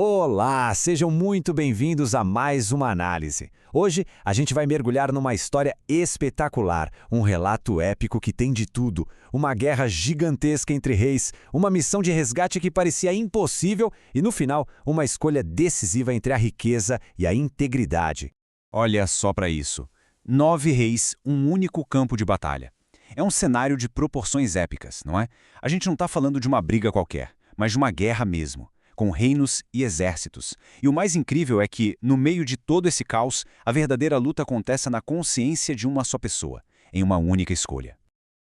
Olá, sejam muito bem-vindos a mais uma análise. Hoje a gente vai mergulhar numa história espetacular, um relato épico que tem de tudo, uma guerra gigantesca entre reis, uma missão de resgate que parecia impossível e, no final, uma escolha decisiva entre a riqueza e a integridade. Olha só para isso. 9 reis, um único campo de batalha. É um cenário de proporções épicas, não é? A gente não está falando de uma briga qualquer, mas de uma guerra mesmo, com reinos e exércitos. E o mais incrível é que, no meio de todo esse caos, a verdadeira luta acontece na consciência de uma só pessoa, em uma única escolha.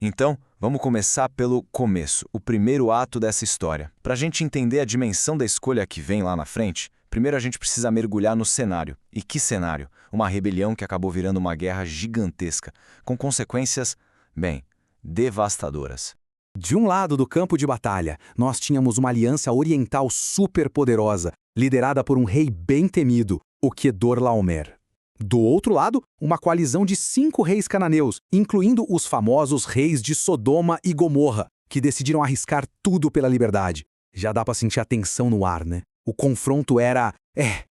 Então, vamos começar pelo começo, o primeiro ato dessa história. Para a gente entender a dimensão da escolha que vem lá na frente, primeiro a gente precisa mergulhar no cenário. E que cenário? Uma rebelião que acabou virando uma guerra gigantesca, com consequências, bem, devastadoras. De um lado do campo de batalha, nós tínhamos uma aliança oriental superpoderosa, liderada por um rei bem temido, o Quedorlaomer. Do outro lado, uma coalizão de 5 reis cananeus, incluindo os famosos reis de Sodoma e Gomorra, que decidiram arriscar tudo pela liberdade. Já dá pra sentir a tensão no ar, né? O confronto era,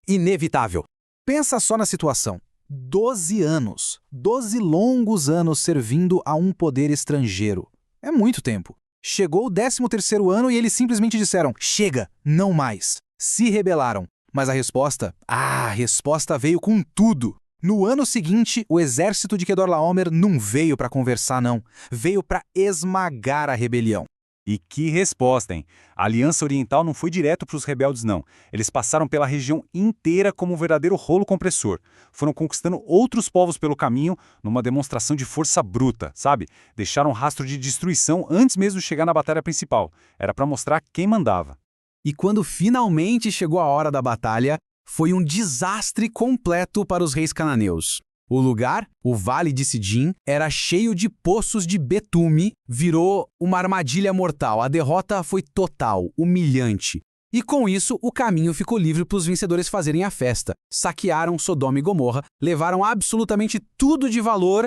inevitável. Pensa só na situação. 12 anos. 12 longos anos servindo a um poder estrangeiro. É muito tempo. Chegou o 13º ano e eles simplesmente disseram, chega, não mais. Se rebelaram. Mas a resposta veio com tudo. No ano seguinte, o exército de Quedorlaomer não veio para conversar, não. Veio para esmagar a rebelião. E que resposta, hein? A Aliança Oriental não foi direto para os rebeldes, não. Eles passaram pela região inteira como um verdadeiro rolo compressor. Foram conquistando outros povos pelo caminho numa demonstração de força bruta, sabe? Deixaram um rastro de destruição antes mesmo de chegar na batalha principal. Era para mostrar quem mandava. E quando finalmente chegou a hora da batalha, foi um desastre completo para os reis cananeus. O lugar, o Vale de Sidim, era cheio de poços de betume, virou uma armadilha mortal. A derrota foi total, humilhante. E com isso, o caminho ficou livre para os vencedores fazerem a festa. Saquearam Sodoma e Gomorra, levaram absolutamente tudo de valor.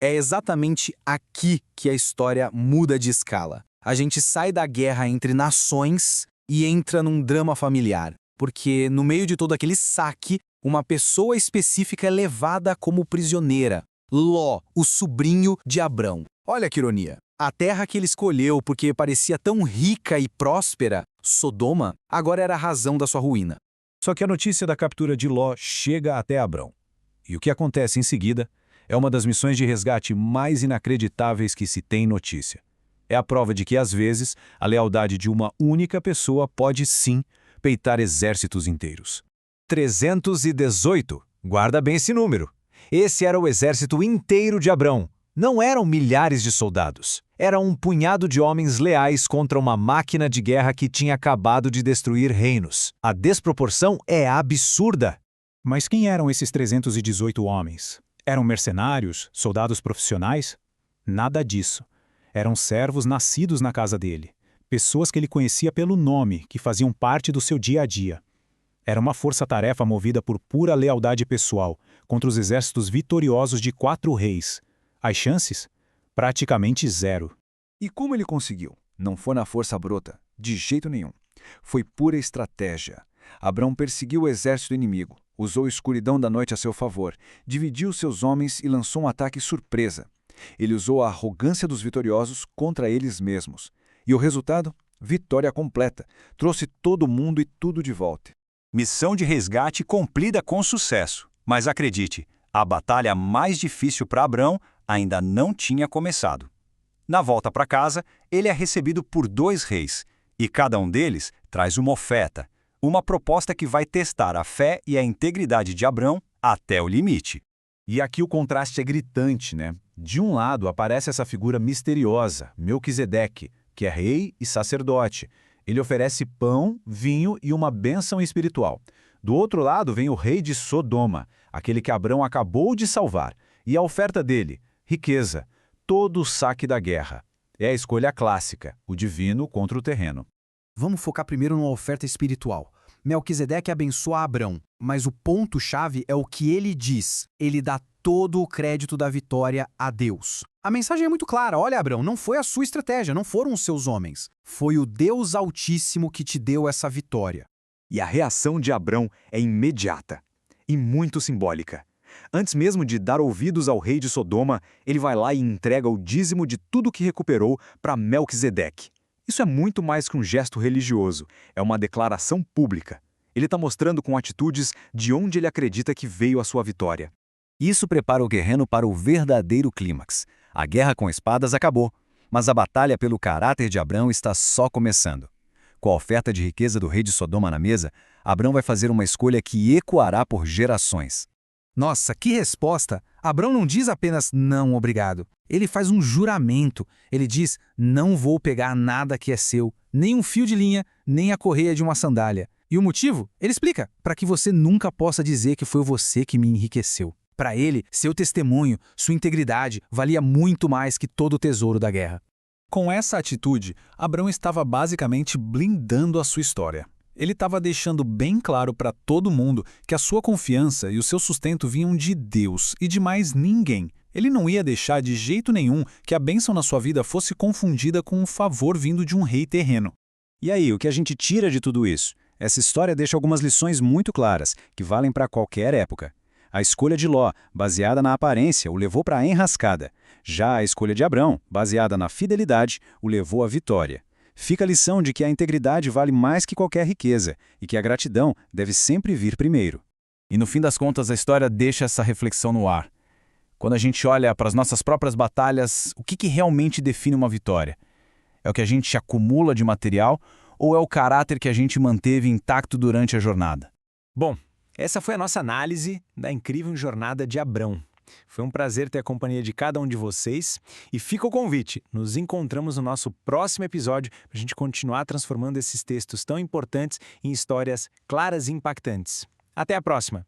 É exatamente aqui que a história muda de escala. A gente sai da guerra entre nações e entra num drama familiar. Porque no meio de todo aquele saque, uma pessoa específica é levada como prisioneira. Ló, o sobrinho de Abrão. Olha que ironia. A terra que ele escolheu porque parecia tão rica e próspera, Sodoma, agora era a razão da sua ruína. Só que a notícia da captura de Ló chega até Abrão. E o que acontece em seguida é uma das missões de resgate mais inacreditáveis que se tem notícia. É a prova de que, às vezes, a lealdade de uma única pessoa pode, sim, peitar exércitos inteiros. 318. Guarda bem esse número. Esse era o exército inteiro de Abrão. Não eram milhares de soldados. Era um punhado de homens leais contra uma máquina de guerra que tinha acabado de destruir reinos. A desproporção é absurda. Mas quem eram esses 318 homens? Eram mercenários? Soldados profissionais? Nada disso. Eram servos nascidos na casa dele. Pessoas que ele conhecia pelo nome, que faziam parte do seu dia a dia. Era uma força-tarefa movida por pura lealdade pessoal contra os exércitos vitoriosos de 4 reis. As chances? Praticamente zero. E como ele conseguiu? Não foi na força bruta, de jeito nenhum. Foi pura estratégia. Abrão perseguiu o exército inimigo, usou a escuridão da noite a seu favor, dividiu seus homens e lançou um ataque surpresa. Ele usou a arrogância dos vitoriosos contra eles mesmos. E o resultado? Vitória completa. Trouxe todo mundo e tudo de volta. Missão de resgate cumprida com sucesso. Mas acredite, a batalha mais difícil para Abrão ainda não tinha começado. Na volta para casa, ele é recebido por 2 reis, e cada um deles traz uma oferta, uma proposta que vai testar a fé e a integridade de Abrão até o limite. E aqui o contraste é gritante, né? De um lado aparece essa figura misteriosa, Melquisedeque, que é rei e sacerdote. Ele oferece pão, vinho e uma bênção espiritual. Do outro lado vem o rei de Sodoma, aquele que Abrão acabou de salvar. E a oferta dele? Riqueza, todo o saque da guerra. É a escolha clássica, o divino contra o terreno. Vamos focar primeiro numa oferta espiritual. Melquisedeque abençoa Abrão, mas o ponto-chave é o que ele diz. Ele dá todo o crédito da vitória a Deus. A mensagem é muito clara. Olha, Abrão, não foi a sua estratégia, não foram os seus homens. Foi o Deus Altíssimo que te deu essa vitória. E a reação de Abrão é imediata e muito simbólica. Antes mesmo de dar ouvidos ao rei de Sodoma, ele vai lá e entrega o dízimo de tudo que recuperou para Melquisedeque. Isso é muito mais que um gesto religioso, é uma declaração pública. Ele está mostrando com atitudes de onde ele acredita que veio a sua vitória. Isso prepara o guerreiro para o verdadeiro clímax. A guerra com espadas acabou, mas a batalha pelo caráter de Abrão está só começando. Com a oferta de riqueza do rei de Sodoma na mesa, Abrão vai fazer uma escolha que ecoará por gerações. Nossa, que resposta! Abrão não diz apenas não, obrigado. Ele faz um juramento. Ele diz: não vou pegar nada que é seu, nem um fio de linha, nem a correia de uma sandália. E o motivo? Ele explica: para que você nunca possa dizer que foi você que me enriqueceu. Para ele, seu testemunho, sua integridade, valia muito mais que todo o tesouro da guerra. Com essa atitude, Abrão estava basicamente blindando a sua história. Ele estava deixando bem claro para todo mundo que a sua confiança e o seu sustento vinham de Deus e de mais ninguém. Ele não ia deixar de jeito nenhum que a bênção na sua vida fosse confundida com um favor vindo de um rei terreno. E aí, o que a gente tira de tudo isso? Essa história deixa algumas lições muito claras, que valem para qualquer época. A escolha de Ló, baseada na aparência, o levou para a enrascada. Já a escolha de Abrão, baseada na fidelidade, o levou à vitória. Fica a lição de que a integridade vale mais que qualquer riqueza e que a gratidão deve sempre vir primeiro. E no fim das contas, a história deixa essa reflexão no ar. Quando a gente olha para as nossas próprias batalhas, o que realmente define uma vitória? É o que a gente acumula de material ou é o caráter que a gente manteve intacto durante a jornada? Bom, essa foi a nossa análise da incrível jornada de Abrão. Foi um prazer ter a companhia de cada um de vocês e fica o convite. Nos encontramos no nosso próximo episódio para a gente continuar transformando esses textos tão importantes em histórias claras e impactantes. Até a próxima!